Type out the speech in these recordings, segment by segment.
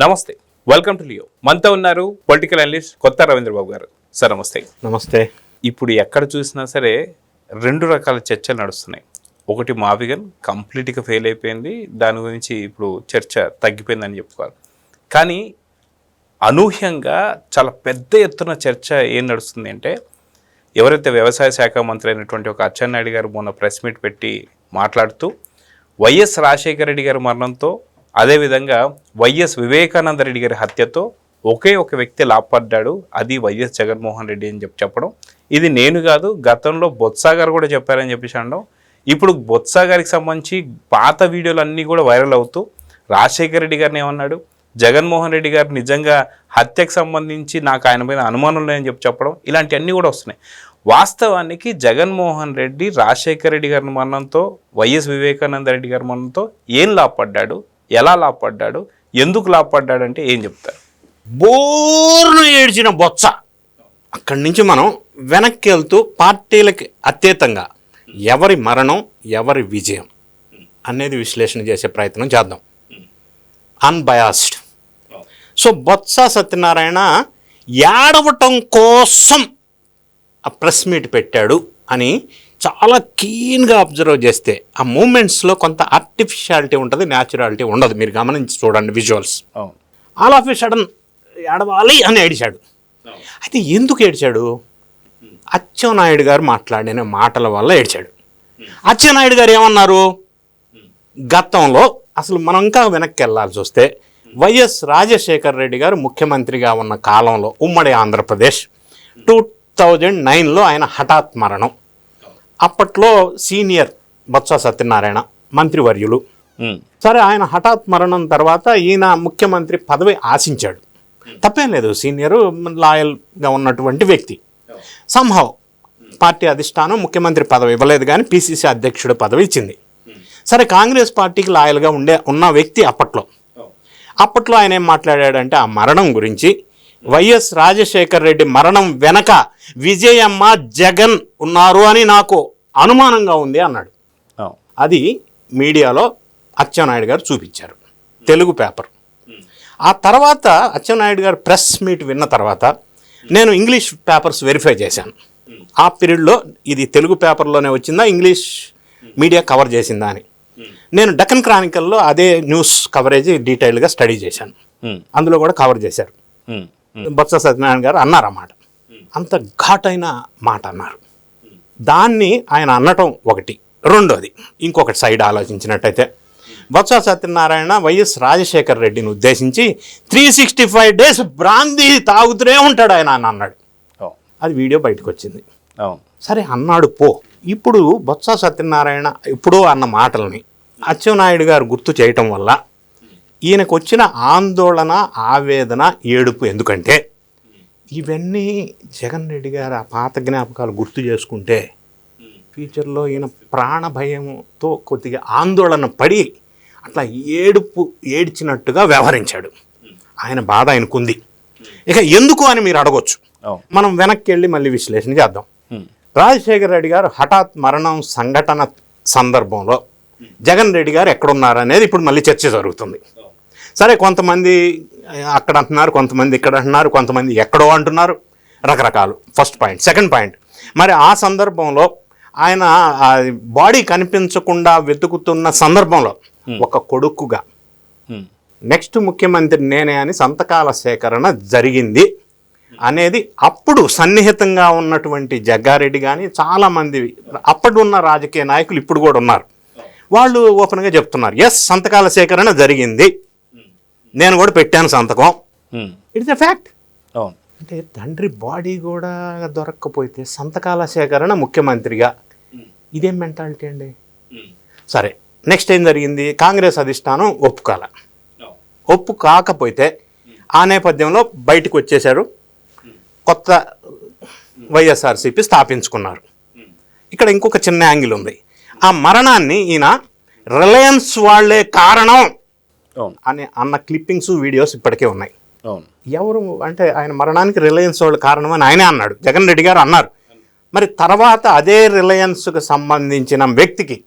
నమస్తే, welcome to Leo. మనతో ఉన్నారు పొలిటికల్ అనలిస్ట్ కొత్త రవీంద్రబాబు గారు. సార్ నమస్తే. నమస్తే. ఇప్పుడు ఎక్కడ చూసినా సరే రెండు రకాల చర్చలు నడుస్తున్నాయి. ఒకటి మావిగన్ కంప్లీట్గా ఫెయిల్ అయిపోయింది, దాని గురించి ఇప్పుడు చర్చ తగ్గిపోయిందని చెప్పుకోవాలి. కానీ అనూహ్యంగా చాలా పెద్ద ఎత్తున చర్చ ఏం నడుస్తుంది అంటే, ఎవరైతే వ్యవసాయ శాఖ మంత్రి అయినటువంటి ఒక అచ్చెన్నాయుడు గారు మొన్న ప్రెస్ మీట్ పెట్టి మాట్లాడుతూ వైఎస్ రాజశేఖర రెడ్డి గారి మరణంతో, అదేవిధంగా వైఎస్ వివేకానంద రెడ్డి గారి హత్యతో ఒకే ఒక వ్యక్తి లాభపడ్డాడు, అది వైఎస్ జగన్మోహన్ రెడ్డి అని చెప్పడం. ఇది నేను కాదు, గతంలో బొత్స గారు కూడా చెప్పారని చెప్పేసి అనడం. ఇప్పుడు బొత్స గారికి సంబంధించి పాత వీడియోలు అన్నీ కూడా వైరల్ అవుతూ రాజశేఖర రెడ్డి గారిని ఏమన్నాడు, జగన్మోహన్ రెడ్డి గారు నిజంగా హత్యకు సంబంధించి నాకు ఆయన మీద అనుమానం లేదని చెప్పడం, ఇలాంటివన్నీ కూడా వస్తున్నాయి. వాస్తవానికి జగన్మోహన్ రెడ్డి రాజశేఖర రెడ్డి గారి మరణంతో, వైఎస్ వివేకానంద రెడ్డి గారి మరణంతో ఏం లాభపడ్డాడు, ఎలా లాభపడ్డాడు, ఎందుకు లాభపడ్డాడు అంటే ఏం చెప్తారు? బోర్ను ఏడ్చిన బొత్స. అక్కడి నుంచి మనం వెనక్కి వెళ్తూ పార్టీలకి అతీతంగా ఎవరి మరణం ఎవరి విజయం అనేది విశ్లేషణ చేసే ప్రయత్నం చేద్దాం, అన్బయాస్డ్. సో బొత్స సత్యనారాయణ ఏడవటం కోసం ఆ ప్రెస్ మీట్ పెట్టాడు అని చాలా క్లీన్గా అబ్జర్వ్ చేస్తే ఆ మూమెంట్స్లో కొంత ఆర్టిఫిషియాలిటీ ఉంటుంది, న్యాచురాలిటీ ఉండదు. మీరు గమనించి చూడండి visuals. All of a sudden ఏడవాలి అని ఏడిచాడు. అయితే ఎందుకు ఏడ్చాడు? అచ్చెన్నాయుడు గారు మాట్లాడిన మాటల వల్ల ఏడ్చాడు. అచ్చెన్నాయుడు గారు ఏమన్నారు? గతంలో అసలు మనం ఇంకా వెనక్కి వెళ్ళాల్సి వస్తే వైఎస్ రాజశేఖర రెడ్డి గారు ముఖ్యమంత్రిగా ఉన్న కాలంలో ఉమ్మడి ఆంధ్రప్రదేశ్ 2009లో ఆయన హఠాత్ మరణం. అప్పట్లో సీనియర్ బొత్స సత్యనారాయణ మంత్రివర్యులు. సరే, ఆయన హఠాత్ మరణం తర్వాత ఈయన ముఖ్యమంత్రి పదవి ఆశించాడు, తప్పేం లేదు, సీనియరు లాయల్గా ఉన్నటువంటి వ్యక్తి. సంహవ్ పార్టీ అధిష్టానం ముఖ్యమంత్రి పదవి ఇవ్వలేదు, కానీ పిసిసి అధ్యక్షుడు పదవి ఇచ్చింది. సరే, కాంగ్రెస్ పార్టీకి లాయల్గా ఉన్న వ్యక్తి అప్పట్లో ఆయన ఏం మాట్లాడాడంటే, ఆ మరణం గురించి వైఎస్ రాజశేఖర రెడ్డి మరణం వెనక విజయమ్మ జగన్ ఉన్నారు అని నాకు అనుమానంగా ఉంది అన్నాడు. అది మీడియాలో అచ్చెన్నాయుడు గారు చూపించారు, తెలుగు పేపర్. ఆ తర్వాత అచ్చెన్నాయుడు గారు ప్రెస్ మీట్ విన్న తర్వాత నేను ఇంగ్లీష్ పేపర్స్ వెరిఫై చేశాను. ఆ పీరియడ్లో ఇది తెలుగు పేపర్లోనే వచ్చిందా, ఇంగ్లీష్ మీడియా కవర్ చేసిందా అని. నేను డక్కన్ క్రానికల్లో అదే న్యూస్ కవరేజ్ డీటెయిల్గా స్టడీ చేశాను, అందులో కూడా కవర్ చేశారు. బొత్స సత్యనారాయణ గారు అన్నారు అన్నమాట, అంత ఘాటైన మాట అన్నారు. దాన్ని ఆయన అనటం ఒకటి. రెండోది, ఇంకొకటి సైడ్ ఆలోచించినట్టయితే, బొత్స సత్యనారాయణ వైఎస్ రాజశేఖర రెడ్డిని ఉద్దేశించి 365 days బ్రాందీ తాగుతూనే ఉంటాడు ఆయన అని అన్నాడు. అది వీడియో బయటకు వచ్చింది. సరే అన్నాడు పో. ఇప్పుడు బొత్స సత్యనారాయణ ఇప్పుడు అన్న మాటల్ని అచ్చెన్నాయుడు గారు గుర్తు చేయటం వల్ల ఈయనకు వచ్చిన ఆందోళన, ఆవేదన, ఏడుపు. ఎందుకంటే ఇవన్నీ జగన్ రెడ్డి గారు ఆ పాత జ్ఞాపకాలు గుర్తు చేసుకుంటే ఫ్యూచర్లో ఈయన ప్రాణ భయంతో కొద్దిగా ఆందోళన పడి అట్లా ఏడ్చినట్టుగా వ్యవహరించాడు. ఆయన బాధ ఆయనకుంది. ఇక ఎందుకు అని మీరు అడగొచ్చు. మనం వెనక్కి వెళ్ళి మళ్ళీ విశ్లేషణ చేద్దాం. రాజశేఖర రెడ్డి గారు హఠాత్ మరణం సంఘటన సందర్భంలో జగన్ రెడ్డి గారు ఎక్కడున్నారనేది ఇప్పుడు మళ్ళీ చర్చ జరుగుతుంది. సరే, కొంతమంది అక్కడ అంటున్నారు, కొంతమంది ఇక్కడ అంటున్నారు, కొంతమంది ఎక్కడో అంటున్నారు, రకరకాలు. First point. సెకండ్ పాయింట్, మరి ఆ సందర్భంలో ఆయన బాడీ కనిపించకుండా వెతుకుతున్న సందర్భంలో ఒక కొడుకుగా నెక్స్ట్ ముఖ్యమంత్రి నేనే అని సంతకాల సేకరణ జరిగింది అనేది అప్పుడు సన్నిహితంగా ఉన్నటువంటి జగ్గారెడ్డి కానీ చాలామంది అప్పుడు ఉన్న రాజకీయ నాయకులు ఇప్పుడు కూడా ఉన్నారు. వాళ్ళు ఓపెన్గా చెప్తున్నారు, ఎస్ సంతకాల సేకరణ జరిగింది, నేను కూడా పెట్టాను సంతకం, ఇట్స్ ఎ ఫ్యాక్ట్. అంటే తండ్రి బాడీ కూడా దొరక్కపోతే సంతకాల సేకరణ ముఖ్యమంత్రిగా, ఇదేం మెంటాలిటీ అండి? సరే, నెక్స్ట్ ఏం జరిగింది? కాంగ్రెస్ అధిష్టానం ఒప్పు కాకపోతే ఆ నేపథ్యంలో బయటకు వచ్చేశారు, కొత్త వైఎస్ఆర్సీపీ స్థాపించుకున్నారు. ఇక్కడ ఇంకొక చిన్న యాంగిల్ ఉంది. ఆ మరణాన్ని ఈయన రిలయన్స్ వాళ్లే కారణం అని అన్న క్లిప్పింగ్స్, వీడియోస్ ఇప్పటికే ఉన్నాయి. ఎవరు అంటే ఆయన మరణానికి రిలయన్స్ వాళ్ళు కారణం అని ఆయనే అన్నాడు, జగన్ రెడ్డి గారు అన్నారు. మరి తర్వాత అదే రిలయన్స్కు సంబంధించిన వ్యక్తికి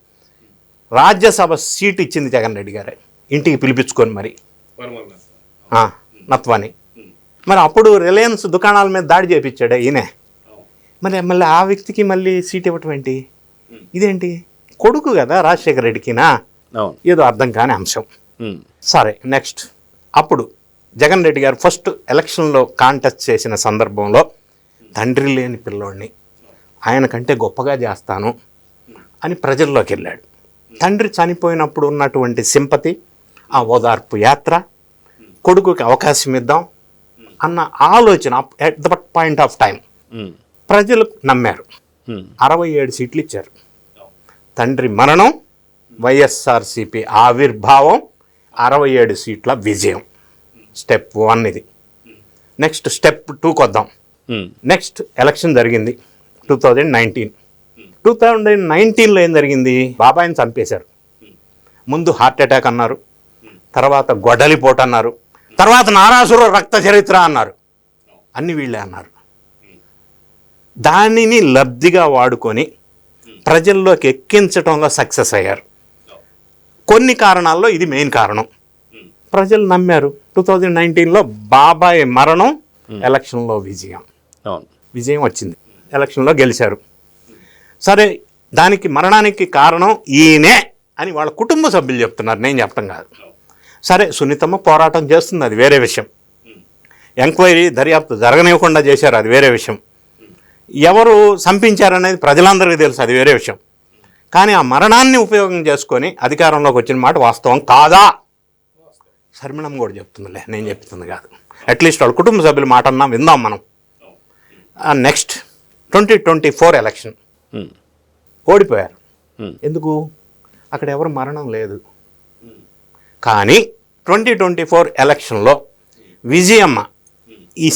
రాజ్యసభ సీట్ ఇచ్చింది జగన్ రెడ్డి గారే, ఇంటికి పిలిపించుకొని మరి నత్వాని. మరి అప్పుడు రిలయన్స్ దుకాణాల మీద దాడి చేయించాడు ఈయనే. మరి మళ్ళీ ఆ వ్యక్తికి మళ్ళీ సీట్ ఇవ్వటం ఏంటి? ఇదేంటి? కొడుకు కదా రాజశేఖర రెడ్డికినా? ఏదో అర్థం కాని అంశం. సరే, నెక్స్ట్. అప్పుడు జగన్ రెడ్డి గారు ఫస్ట్ ఎలక్షన్లో కాంటెస్ట్ చేసిన సందర్భంలో తండ్రి లేని పిల్లోడిని ఆయన కంటే గొప్పగా చేస్తాను అని ప్రజల్లోకి వెళ్ళాడు. తండ్రి చనిపోయినప్పుడు ఉన్నటువంటి సింపతి, ఆ ఓదార్పు యాత్ర, కొడుకుకి అవకాశం ఇద్దాం అన్న ఆలోచన at the point of time ప్రజలు నమ్మారు. 67 సీట్లు ఇచ్చారు. తండ్రి మరణం, వైఎస్ఆర్సీపీ ఆవిర్భావం, 67 సీట్ల విజయం. స్టెప్ 1 ఇది. నెక్స్ట్ స్టెప్ 2కి వద్దాం. నెక్స్ట్ ఎలక్షన్ జరిగింది 2019. 2019లో ఏం జరిగింది? బాబాయిని చంపేశారు. ముందు హార్ట్ అటాక్ అన్నారు, తర్వాత గొడ్డలిపోటు అన్నారు, తర్వాత నారాసుర రక్త చరిత్ర అన్నారు. అన్ని వీళ్ళే అన్నారు. దానిని లబ్ధిగా వాడుకొని ప్రజల్లోకి ఎక్కించడంలో సక్సెస్ అయ్యారు. కొన్ని కారణాల్లో ఇది మెయిన్ కారణం. ప్రజలు నమ్మారు. 2019లో బాబాయ్ మరణం, ఎలక్షన్లో విజయం వచ్చింది. ఎలక్షన్లో గెలిచారు. సరే, దానికి మరణానికి కారణం ఈయనే అని వాళ్ళ కుటుంబ సభ్యులు చెప్తున్నారు, నేను చెప్పడం కాదు. సరే, సునీతమ్మ పోరాటం చేస్తుంది, అది వేరే విషయం. ఎంక్వైరీ దర్యాప్తు జరగనివ్వకుండా చేశారు, అది వేరే విషయం. ఎవరు చంపించారనేది ప్రజలందరికీ తెలుసు, అది వేరే విషయం. కానీ ఆ మరణాన్ని ఉపయోగం చేసుకొని అధికారంలోకి వచ్చిన మాట వాస్తవం కాదా? శర్మిళమ్మ కూడా చెప్తుందిలే, నేను చెప్తుంది కాదు. అట్లీస్ట్ వాళ్ళ కుటుంబ సభ్యుల మాట అన్నా విందాం మనం. నెక్స్ట్ 2024 ఎలక్షన్ ఓడిపోయారు. ఎందుకు? అక్కడ ఎవరు మరణం లేదు. కానీ 2024 ఎలక్షన్లో విజయమ్మ ఈ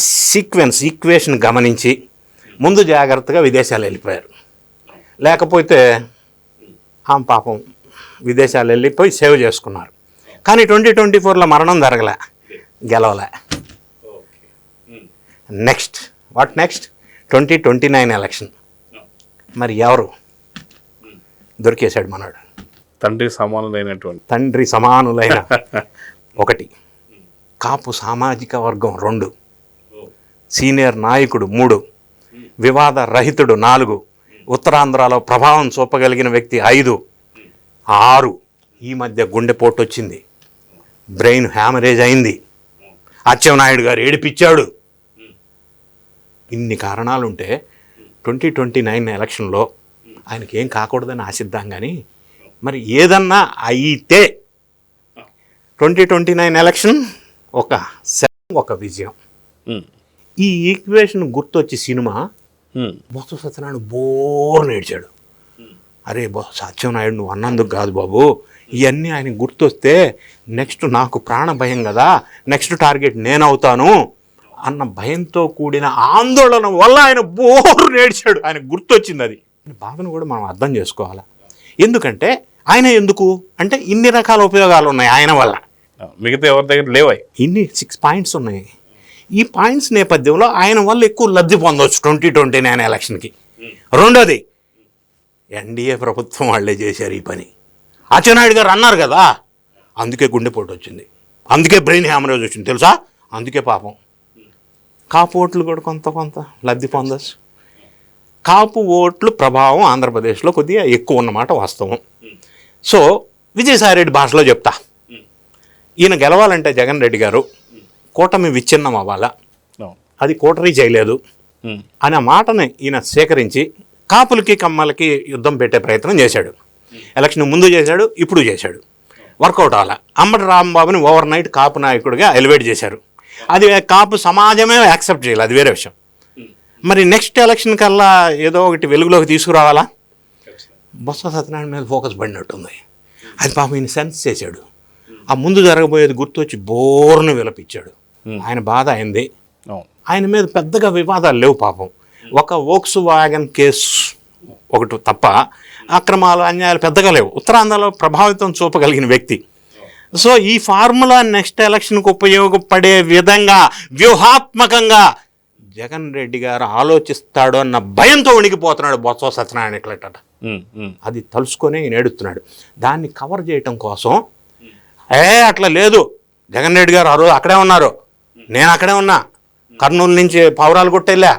ఈక్వేషన్ గమనించి ముందు జాగ్రత్తగా విదేశాలు వెళ్ళిపోయారు. లేకపోతే ఆమె పాపం విదేశాలు వెళ్ళిపోయి సేవ్ చేసుకున్నారు. కానీ 2024లో మరణం జరగలే, గెలవలే. Next what next? 2029 ఎలక్షన్. మరి ఎవరు దొరికేశాడు మనోడు? తండ్రి సమానులైన 1, కాపు సామాజిక వర్గం 2, సీనియర్ నాయకుడు 3, వివాద రహితుడు 4, ఉత్తరాంధ్రలో ప్రభావం చూపగలిగిన వ్యక్తి 5, 6 ఈ మధ్య గుండెపోటు వచ్చింది, బ్రెయిన్ హ్యామరేజ్ అయింది, అచ్చెన్నాయుడు గారు ఏడిపించాడు. ఇన్ని కారణాలుంటే 2029 ఎలక్షన్లో ఆయనకి ఏం కాకూడదని ఆశిద్దాం. కానీ మరి ఏదన్నా అయితే 2029 ఎలక్షన్ ఒక విజయం. ఈ ఈక్వేషన్ గుర్తొచ్చి సినిమా బొత్స సత్యనారాయణ బోర్ని ఏడ్చాడు. అరే సత్యనారాయణ నువ్వు అన్నందుకు కాదు బాబు, ఇవన్నీ ఆయన గుర్తొస్తే నెక్స్ట్ నాకు ప్రాణ భయం కదా, నెక్స్ట్ టార్గెట్ నేనవుతాను అన్న భయంతో కూడిన ఆందోళన వల్ల ఆయన బోర్ని ఏడ్చాడు. ఆయన గుర్తొచ్చింది. అది బాధను కూడా మనం అర్థం చేసుకోవాలి. ఎందుకంటే ఆయన ఎందుకు అంటే ఇన్ని రకాల ఉపయోగాలు ఉన్నాయి ఆయన వల్ల, మిగతా ఎవరి దగ్గర లేవాయి. ఇన్ని 6 పాయింట్స్ ఉన్నాయి. ఈ పాయింట్స్ నేపథ్యంలో ఆయన వల్ల ఎక్కువ లబ్ధి పొందవచ్చు 2029 ఎలక్షన్కి. రెండోది, ఎన్డీఏ ప్రభుత్వం వాళ్ళే చేశారు ఈ పని. అచ్చెన్నాయుడు గారు అన్నారు కదా, అందుకే గుండెపోటు వచ్చింది, అందుకే బ్రెయిన్ హ్యామరేజ్ వచ్చింది తెలుసా, అందుకే పాపం కాపు ఓట్లు కూడా కొంత లబ్ధి పొందవచ్చు. కాపు ఓట్లు ప్రభావం ఆంధ్రప్రదేశ్లో కొద్దిగా ఎక్కువ ఉన్నమాట వాస్తవం. సో విజయసాయిరెడ్డి భాషలో చెప్తా, ఈయన గెలవాలంటే జగన్ రెడ్డి గారు కూటమి విచ్ఛిన్నం అవ్వాలా, అది కూటరీ చేయలేదు అనే మాటని ఈయన సేకరించి కాపులకి కమ్మలకి యుద్ధం పెట్టే ప్రయత్నం చేశాడు. ఎలక్షన్ ముందు చేశాడు, ఇప్పుడు చేశాడు, వర్కౌట్ అవ్వాలా. అంబటి రాంబాబుని ఓవర్ నైట్ కాపు నాయకుడిగా ఎలివేట్ చేశారు. అది కాపు సమాజమే యాక్సెప్ట్ చేయాలి, అది వేరే విషయం. మరి నెక్స్ట్ ఎలక్షన్ కల్లా ఏదో ఒకటి వెలుగులోకి తీసుకురావాలా. బొత్స సత్యనారాయణ మీద ఫోకస్ పడినట్టుంది. అది పాపం ఈయన సెన్స్ చేశాడు. ఆ ముందు జరగబోయేది గుర్తొచ్చి బోర్ను విలపించాడు. ఆయన బాధ అయింది. ఆయన మీద పెద్దగా వివాదాలు లేవు పాపం. ఒక వోక్స్ వ్యాగన్ కేసు ఒకటి తప్ప అక్రమాలు అన్యాయాలు పెద్దగా లేవు. ఉత్తరాంధ్రలో ప్రభావితం చూపగలిగిన వ్యక్తి. సో ఈ ఫార్ములా నెక్స్ట్ ఎలక్షన్కి ఉపయోగపడే విధంగా వ్యూహాత్మకంగా జగన్ రెడ్డి గారు ఆలోచిస్తాడు అన్న భయంతో వణికిపోతున్నాడు బొత్స సత్యనారాయణ. ఎట్లట అది తలుసుకొని నేడుతున్నాడు. దాన్ని కవర్ చేయటం కోసం అట్లా లేదు, జగన్ రెడ్డి గారు ఆ రోజు అక్కడే ఉన్నారు, నేను అక్కడే ఉన్నా, కర్నూలు నుంచి పౌరాలు కొట్టెళ్ళా,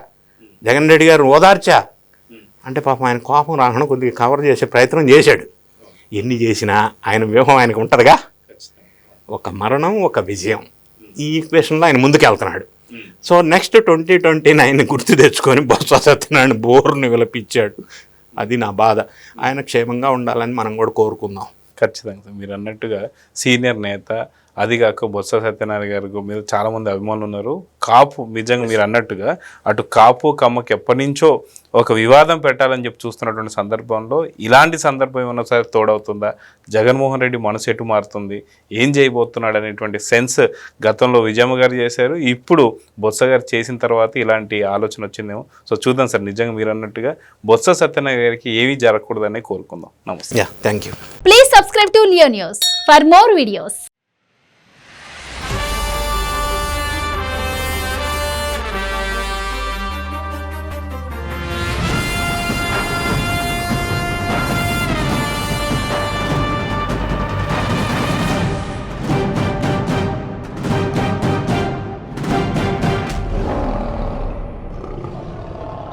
జగన్ రెడ్డి గారు ఓదార్చా అంటే పాపం ఆయన కోపం రాకుండా కొద్దిగా కవర్ చేసే ప్రయత్నం చేశాడు. ఎన్ని చేసినా ఆయన వ్యూహం ఆయనకు ఉంటుందిగా, ఒక మరణం ఒక విజయం, ఈ ఈక్వేషన్లో ఆయన ముందుకు వెళ్తున్నాడు. సో నెక్స్ట్ 2029 గుర్తు తెచ్చుకొని బొత్స సత్యనారాయణ బోర్ని విలపించాడు. అది నా బాధ. ఆయన క్షేమంగా ఉండాలని మనం కూడా కోరుకుందాం. ఖచ్చితంగా మీరు అన్నట్టుగా సీనియర్ నేత, అది కాక బొత్స సత్యనారాయణ గారి మీద చాలామంది అభిమానులు ఉన్నారు. కాపు నిజంగా మీరు అన్నట్టుగా అటు కాపు కమ్మకి ఎప్పటి నుంచో ఒక వివాదం పెట్టాలని చెప్పి చూస్తున్నటువంటి సందర్భంలో ఇలాంటి సందర్భం ఏమన్నా సరే తోడవుతుందా? జగన్మోహన్ రెడ్డి మనసు ఎటు మారుతుంది, ఏం చేయబోతున్నాడు అనేటువంటి సెన్స్ గతంలో విజయమ్మ గారు చేశారు, ఇప్పుడు బొత్స గారు చేసిన తర్వాత ఇలాంటి ఆలోచన వచ్చిందేమో. సో చూద్దాం సార్, నిజంగా మీరు అన్నట్టుగా బొత్స సత్యనారాయణ గారికి ఏమీ జరగకూడదని కోరుకుందాం. నమస్తే. Thank you. Please subscribe to Leo News for more videos.